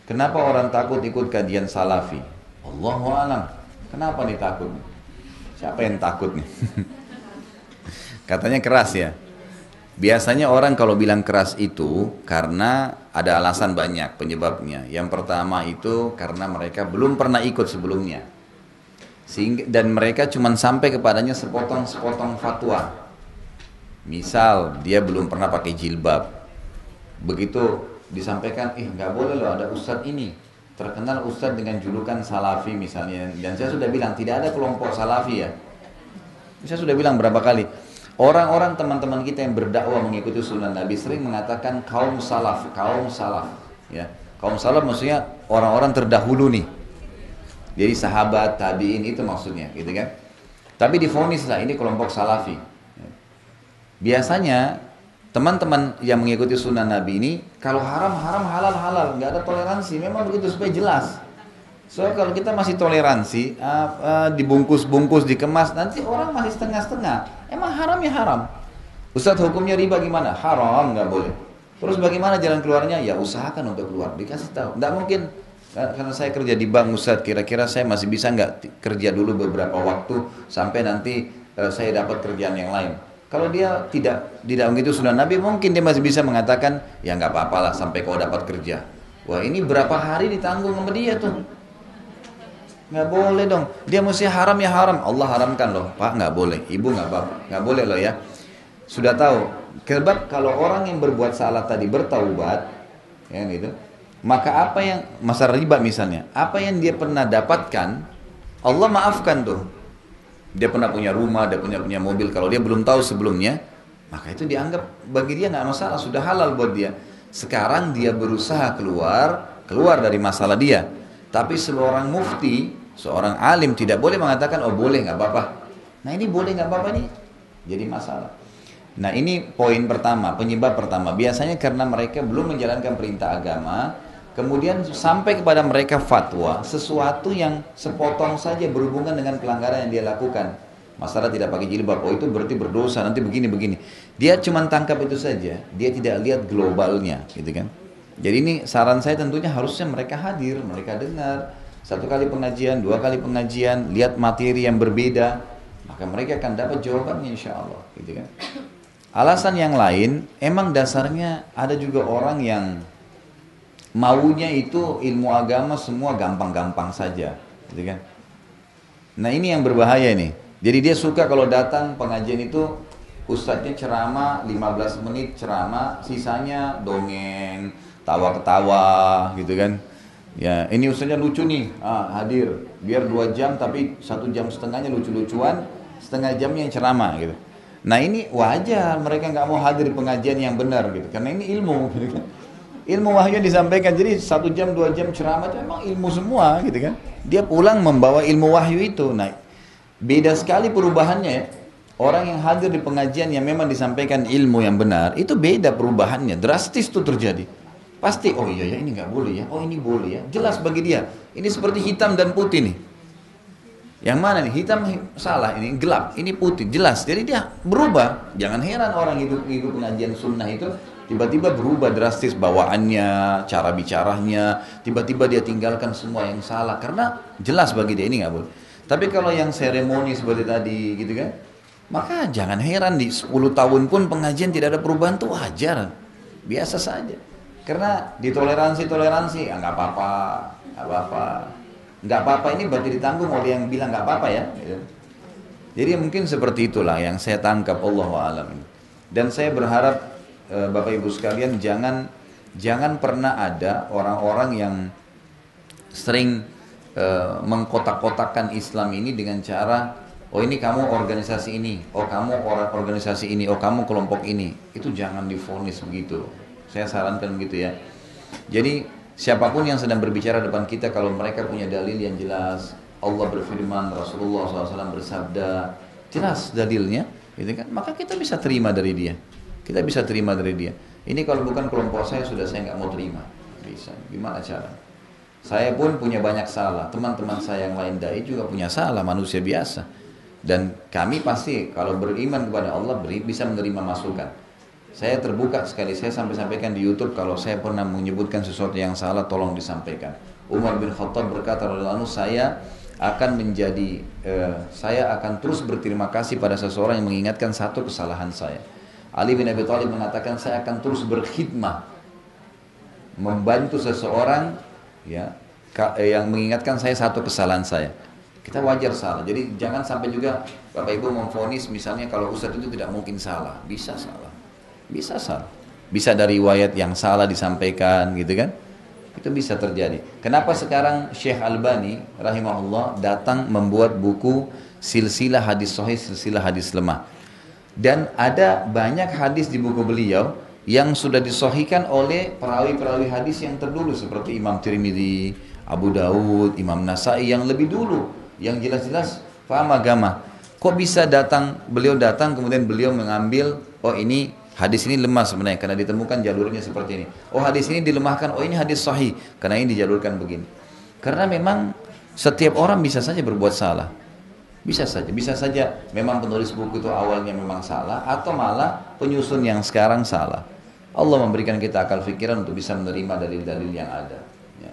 Kenapa orang takut ikut kajian salafi? Allahu a'lam. Kenapa nih takut? Siapa yang takut nih? Katanya keras ya. Biasanya orang kalau bilang keras itu karena ada alasan banyak penyebabnya. Yang pertama itu karena mereka belum pernah ikut sebelumnya. Sehingga, dan mereka cuma sampai kepadanya sepotong-sepotong fatwa. Misal dia belum pernah pakai jilbab. Begitu disampaikan, nggak boleh loh ada ustadz ini. Terkenal ustadz dengan julukan salafi misalnya. Dan saya sudah bilang tidak ada kelompok salafi ya. Saya sudah bilang berapa kali. Orang-orang teman-teman kita yang berdakwah mengikuti sunnah Nabi sering mengatakan kaum salaf, ya. Kaum salaf maksudnya orang-orang terdahulu nih. Jadi sahabat, tabi'in itu maksudnya, gitu kan? Tapi divonislah ini kelompok salafi. Biasanya teman-teman yang mengikuti sunnah Nabi ini kalau haram haram, halal halal, nggak ada toleransi. Memang begitu supaya jelas. So kalau kita masih toleransi, dibungkus-bungkus, dikemas, nanti orang masih setengah-setengah. Emang haram ya haram. Ustadz hukumnya riba gimana? Haram, nggak boleh. Terus bagaimana jalan keluarnya? Ya usahakan untuk keluar. Dikasih tahu. Nggak mungkin karena saya kerja di bank Ustadz. Kira-kira saya masih bisa nggak kerja dulu beberapa waktu sampai nanti saya dapat kerjaan yang lain. Kalau dia tidak begitu sunnah Nabi, mungkin dia masih bisa mengatakan ya nggak apa-apa lah sampai kau dapat kerja. Wah ini berapa hari ditanggung sama dia tuh? Nggak boleh dong. Dia mesti haram ya haram. Allah haramkan loh. Pak nggak boleh. Ibu nggak apa-apa. Nggak boleh loh ya. Sudah tahu. Sebab kalau orang yang berbuat salah tadi bertaubat, ya gitu. Maka apa yang masalah riba misalnya, apa yang dia pernah dapatkan, Allah maafkan tuh. Dia pernah punya rumah, dia punya mobil. Kalau dia belum tahu sebelumnya, maka itu dianggap bagi dia nggak masalah. Sudah halal buat dia. Sekarang dia berusaha keluar dari masalah dia. Tapi seorang mufti, seorang alim tidak boleh mengatakan, oh boleh nggak apa-apa. Nah ini boleh nggak apa-apa nih, jadi masalah. Nah ini poin pertama, penyebab pertama. Biasanya karena mereka belum menjalankan perintah agama, kemudian sampai kepada mereka fatwa, sesuatu yang sepotong saja berhubungan dengan pelanggaran yang dia lakukan. Masalah tidak pakai jilbab, oh itu berarti berdosa, nanti begini-begini. Dia cuma tangkap itu saja, dia tidak lihat globalnya, gitu kan. Jadi ini saran saya tentunya harusnya mereka hadir, mereka dengar. Satu kali pengajian, dua kali pengajian, lihat materi yang berbeda. Maka mereka akan dapat jawabannya insya Allah. Gitu kan. Alasan yang lain, emang dasarnya ada juga orang yang maunya itu ilmu agama semua gampang-gampang saja. Gitu kan. Nah ini yang berbahaya nih. Jadi dia suka kalau datang pengajian itu ustadznya ceramah 15 menit ceramah, sisanya dongeng, tawa-ketawa gitu kan. Ya ini ustaznya lucu nih, hadir. Biar 2 jam tapi 1,5 jam lucu-lucuan, setengah jamnya yang ceramah gitu. Nah ini wajar mereka nggak mau hadir pengajian yang benar gitu, karena ini ilmu gitu kan. Ilmu wahyu yang disampaikan, jadi 1 jam 2 jam ceramah itu memang ilmu semua gitu kan. Dia pulang membawa ilmu wahyu itu. Nah beda sekali perubahannya ya. Orang yang hadir di pengajian yang memang disampaikan ilmu yang benar, itu beda perubahannya, drastis tuh terjadi. Pasti, oh iya ya ini nggak boleh ya, oh ini boleh ya, jelas bagi dia. Ini seperti hitam dan putih nih. Yang mana nih, hitam salah, ini gelap, ini putih, jelas. Jadi dia berubah. Jangan heran orang ikut pengajian sunnah itu, tiba-tiba berubah drastis bawaannya, cara bicaranya, tiba-tiba dia tinggalkan semua yang salah. Karena jelas bagi dia ini nggak boleh. Tapi kalau yang seremoni seperti tadi gitu kan, maka jangan heran di 10 tahun pun pengajian tidak ada perubahan tuh wajar. Biasa saja. Karena ditoleransi, nggak apa-apa, nggak apa-apa. Nggak apa-apa ini berarti ditanggung oleh yang bilang nggak apa-apa ya. Jadi mungkin seperti itulah yang saya tangkap Allahu a'lam. Dan saya berharap Bapak Ibu sekalian jangan pernah ada orang-orang yang sering mengkotak-kotakkan Islam ini dengan cara oh ini kamu organisasi ini, oh kamu orang organisasi ini, oh kamu kelompok ini. Itu jangan divonis begitu. Saya sarankan begitu ya. Jadi siapapun yang sedang berbicara depan kita, kalau mereka punya dalil yang jelas, Allah berfirman, Rasulullah SAW bersabda, jelas dalilnya, gitu kan? Maka kita bisa terima dari dia. Kita bisa terima dari dia. Ini kalau bukan kelompok saya nggak mau terima. Bisa. Gimana cara? Saya pun punya banyak salah. Teman-teman saya yang lain dai juga punya salah, manusia biasa. Dan kami pasti kalau beriman kepada Allah bisa menerima masukan. Saya terbuka sekali, saya sampai sampaikan di YouTube kalau saya pernah menyebutkan sesuatu yang salah, tolong disampaikan. Umar bin Khattab berkata, saya akan saya akan terus berterima kasih pada seseorang yang mengingatkan satu kesalahan saya. Ali bin Abi Thalib mengatakan, saya akan terus berkhidmah, membantu seseorang ya yang mengingatkan saya satu kesalahan saya. Kita wajar salah, jadi jangan sampai juga Bapak Ibu memvonis misalnya kalau Ustadz itu tidak mungkin salah. Bisa salah, bisa salah, bisa dari riwayat yang salah disampaikan gitu kan, itu bisa terjadi. Kenapa sekarang Syekh Albani rahimahullah datang membuat buku silsilah hadis sahih, silsilah hadis lemah, dan ada banyak hadis di buku beliau yang sudah disahihkan oleh perawi-perawi hadis yang terdulu seperti Imam Tirmidzi, Abu Daud, Imam Nasai yang lebih dulu, yang jelas-jelas paham agama. Kok bisa beliau datang kemudian beliau mengambil, oh ini hadis ini lemah sebenarnya karena ditemukan jalurnya seperti ini. Oh hadis ini dilemahkan, oh ini hadis sahih karena ini dijalurkan begini. Karena memang setiap orang bisa saja berbuat salah. Bisa saja memang penulis buku itu awalnya memang salah atau malah penyusun yang sekarang salah. Allah memberikan kita akal fikiran untuk bisa menerima dalil-dalil yang ada. Ya.